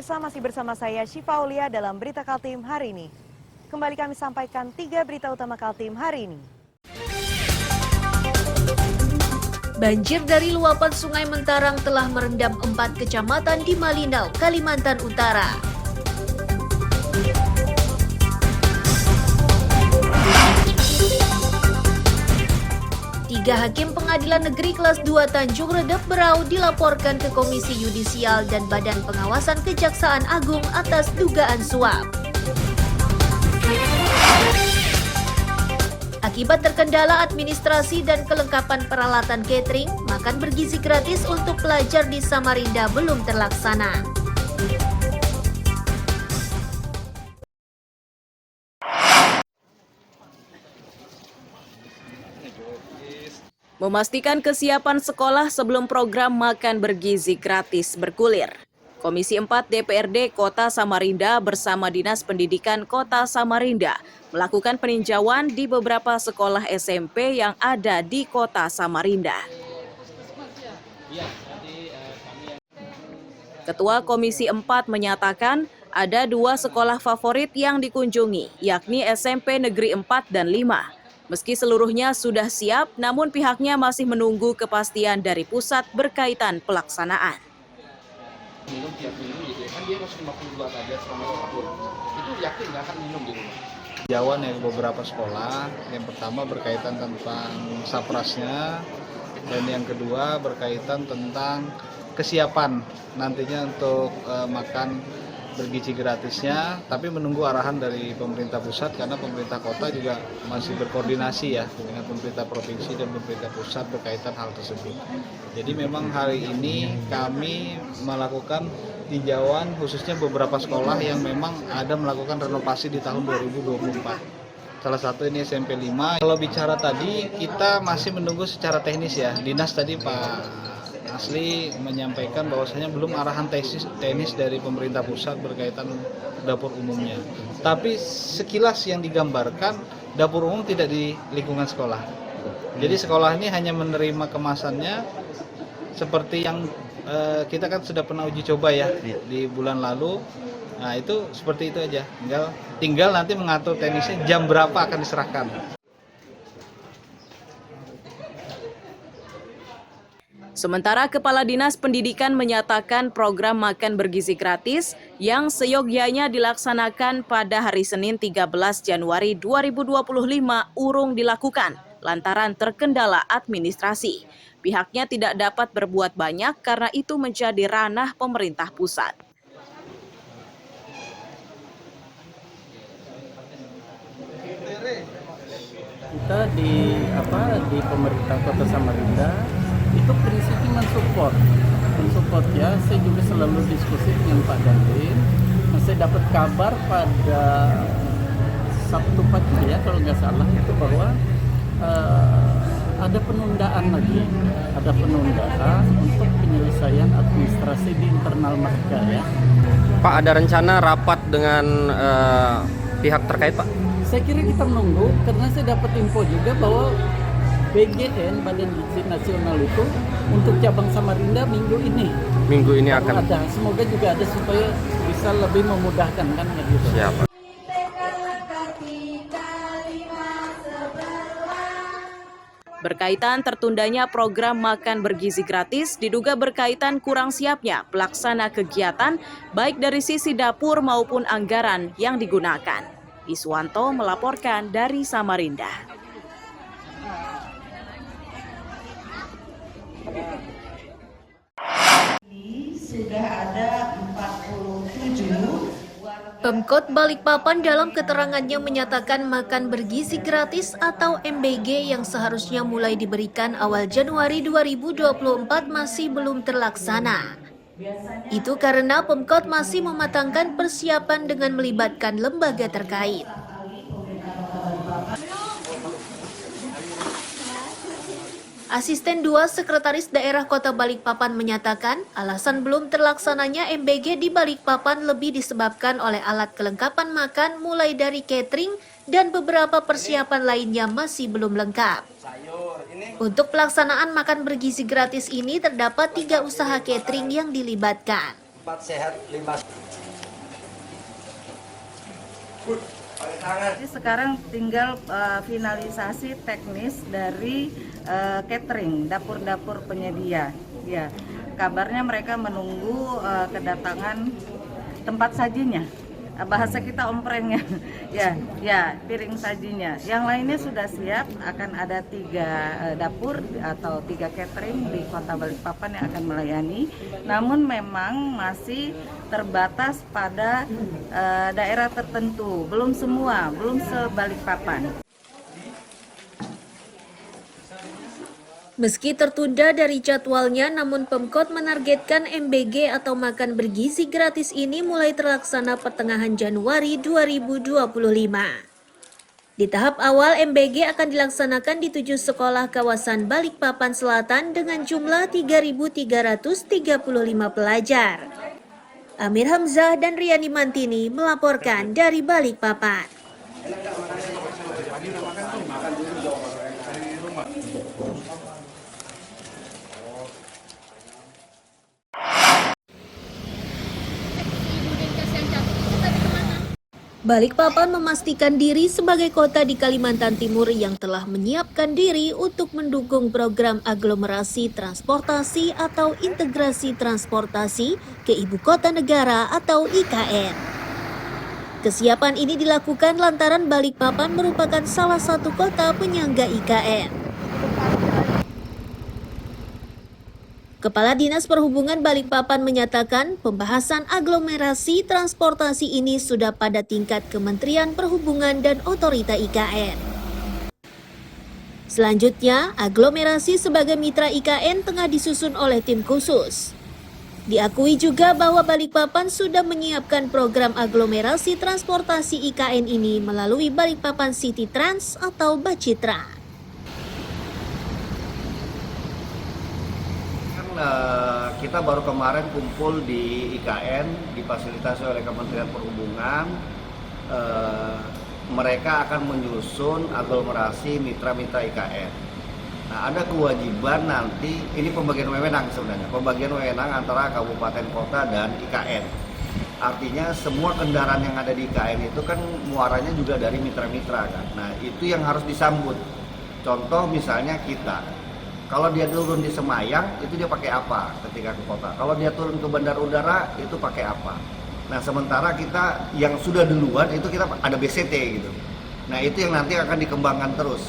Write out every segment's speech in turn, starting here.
pemirsa, masih bersama saya Syifa Aulia dalam Berita Kaltim hari ini. Kembali kami sampaikan 3 berita utama Kaltim hari ini. Banjir dari luapan Sungai Mentarang telah merendam 4 kecamatan di Malinau, Kalimantan Utara. Tiga hakim pengadilan negeri kelas 2 Tanjung Redep Berau dilaporkan ke Komisi Yudisial dan Badan Pengawasan Kejaksaan Agung atas dugaan suap. Akibat terkendala administrasi dan kelengkapan peralatan catering, makan bergizi gratis untuk pelajar di Samarinda belum terlaksana. Memastikan kesiapan sekolah sebelum program makan bergizi gratis bergulir. Komisi 4 DPRD Kota Samarinda bersama Dinas Pendidikan Kota Samarinda melakukan peninjauan di beberapa sekolah SMP yang ada di Kota Samarinda. Ketua Komisi 4 menyatakan ada 2 sekolah favorit yang dikunjungi, yakni SMP Negeri 4 dan 5. Meski seluruhnya sudah siap, namun pihaknya masih menunggu kepastian dari pusat berkaitan pelaksanaan. Minum tiap minggu gitu ya, kan dia harus 52 aja selama setahun. Itu yakin nggak akan minum di rumah? Jawaban yang beberapa sekolah, yang pertama berkaitan tentang saprasnya, dan yang kedua berkaitan tentang kesiapan nantinya untuk makan bergizi gratisnya, tapi menunggu arahan dari pemerintah pusat karena pemerintah kota juga masih berkoordinasi ya dengan pemerintah provinsi dan pemerintah pusat berkaitan hal tersebut. Jadi memang hari ini kami melakukan tinjauan khususnya beberapa sekolah yang memang ada melakukan renovasi di tahun 2024. Salah satu ini SMP 5. Kalau bicara tadi kita masih menunggu secara teknis ya. Dinas tadi Pak Asli menyampaikan bahwasanya belum arahan teknis dari pemerintah pusat berkaitan dapur umumnya. Tapi sekilas yang digambarkan dapur umum tidak di lingkungan sekolah. Jadi sekolah ini hanya menerima kemasannya seperti yang kita kan sudah pernah uji coba ya di bulan lalu. Nah itu seperti itu aja. Tinggal nanti mengatur teknisnya jam berapa akan diserahkan. Sementara Kepala Dinas Pendidikan menyatakan program makan bergizi gratis yang seyogyanya dilaksanakan pada hari Senin 13 Januari 2025 urung dilakukan lantaran terkendala administrasi. Pihaknya tidak dapat berbuat banyak karena itu menjadi ranah pemerintah pusat. Kita di pemerintah Kota Samarinda itu prinsipnya mensupport ya. Saya juga selalu diskusi dengan Pak Dandim. Saya dapat kabar pada Sabtu pagi ya kalau nggak salah itu bahwa ada penundaan untuk penyelesaian administrasi di internal mereka ya. Pak, ada rencana rapat dengan pihak terkait, Pak? Saya kira kita menunggu karena saya dapat info juga bahwa BGN Badan Gizi Nasional itu untuk cabang Samarinda minggu ini akan ada. Semoga juga ada supaya bisa lebih memudahkan kan gitu. Siap. Berkaitan tertundanya program makan bergizi gratis diduga berkaitan kurang siapnya pelaksana kegiatan baik dari sisi dapur maupun anggaran yang digunakan. Iswanto melaporkan dari Samarinda. Sudah ada 47. Pemkot Balikpapan dalam keterangannya menyatakan makan bergizi gratis atau MBG yang seharusnya mulai diberikan awal Januari 2024 masih belum terlaksana. Itu karena Pemkot masih mematangkan persiapan dengan melibatkan lembaga terkait. Asisten 2 Sekretaris Daerah Kota Balikpapan menyatakan alasan belum terlaksananya MBG di Balikpapan lebih disebabkan oleh alat kelengkapan makan mulai dari catering dan beberapa persiapan lainnya masih belum lengkap. Untuk pelaksanaan makan bergizi gratis ini terdapat 3 usaha catering yang dilibatkan. 4 sehat 5. Jadi sekarang tinggal finalisasi teknis dari catering, dapur-dapur penyedia. Ya, kabarnya mereka menunggu kedatangan tempat sajinya. Bahasa kita omprengnya, ya piring sajinya. Yang lainnya sudah siap, akan ada 3 dapur atau 3 catering di Kota Balikpapan yang akan melayani. Namun memang masih terbatas pada daerah tertentu, belum semua, belum se-Balikpapan. Meski tertunda dari jadwalnya, namun Pemkot menargetkan MBG atau makan bergizi gratis ini mulai terlaksana pertengahan Januari 2025. Di tahap awal, MBG akan dilaksanakan di 7 sekolah kawasan Balikpapan Selatan dengan jumlah 3.335 pelajar. Amir Hamzah dan Riani Mantini melaporkan dari Balikpapan. Balikpapan memastikan diri sebagai kota di Kalimantan Timur yang telah menyiapkan diri untuk mendukung program aglomerasi transportasi atau integrasi transportasi ke Ibu Kota Negara atau IKN. Kesiapan ini dilakukan lantaran Balikpapan merupakan salah satu kota penyangga IKN. Kepala Dinas Perhubungan Balikpapan menyatakan pembahasan aglomerasi transportasi ini sudah pada tingkat Kementerian Perhubungan dan Otorita IKN. Selanjutnya, aglomerasi sebagai mitra IKN tengah disusun oleh tim khusus. Diakui juga bahwa Balikpapan sudah menyiapkan program aglomerasi transportasi IKN ini melalui Balikpapan City Trans atau Bacitra. Kita baru kemarin kumpul di IKN, difasilitasi oleh Kementerian Perhubungan. Mereka akan menyusun aglomerasi mitra-mitra IKN. Nah, ada kewajiban nanti, ini pembagian wewenang sebenarnya, pembagian wewenang antara kabupaten kota dan IKN. Artinya semua kendaraan yang ada di IKN itu kan muaranya juga dari mitra-mitra kan. Nah, itu yang harus disambut. Contoh misalnya kita. Kalau dia turun di Semayang, itu dia pakai apa ketika ke kota? Kalau dia turun ke bandara udara, itu pakai apa? Nah, sementara kita yang sudah duluan, itu kita ada BCT gitu. Nah, itu yang nanti akan dikembangkan terus.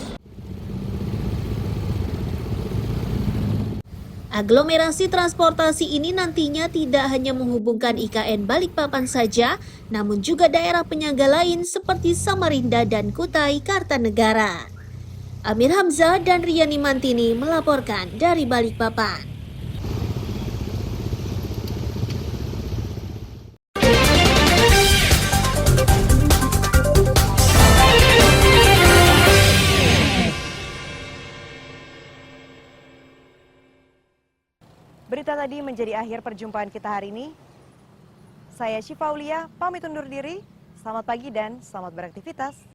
Aglomerasi transportasi ini nantinya tidak hanya menghubungkan IKN Balikpapan saja, namun juga daerah penyangga lain seperti Samarinda dan Kutai Kartanegara. Amir Hamzah dan Riani Mantini melaporkan dari Balikpapan. Berita tadi menjadi akhir perjumpaan kita hari ini. Saya Syifa Aulia, pamit undur diri. Selamat pagi dan selamat beraktivitas.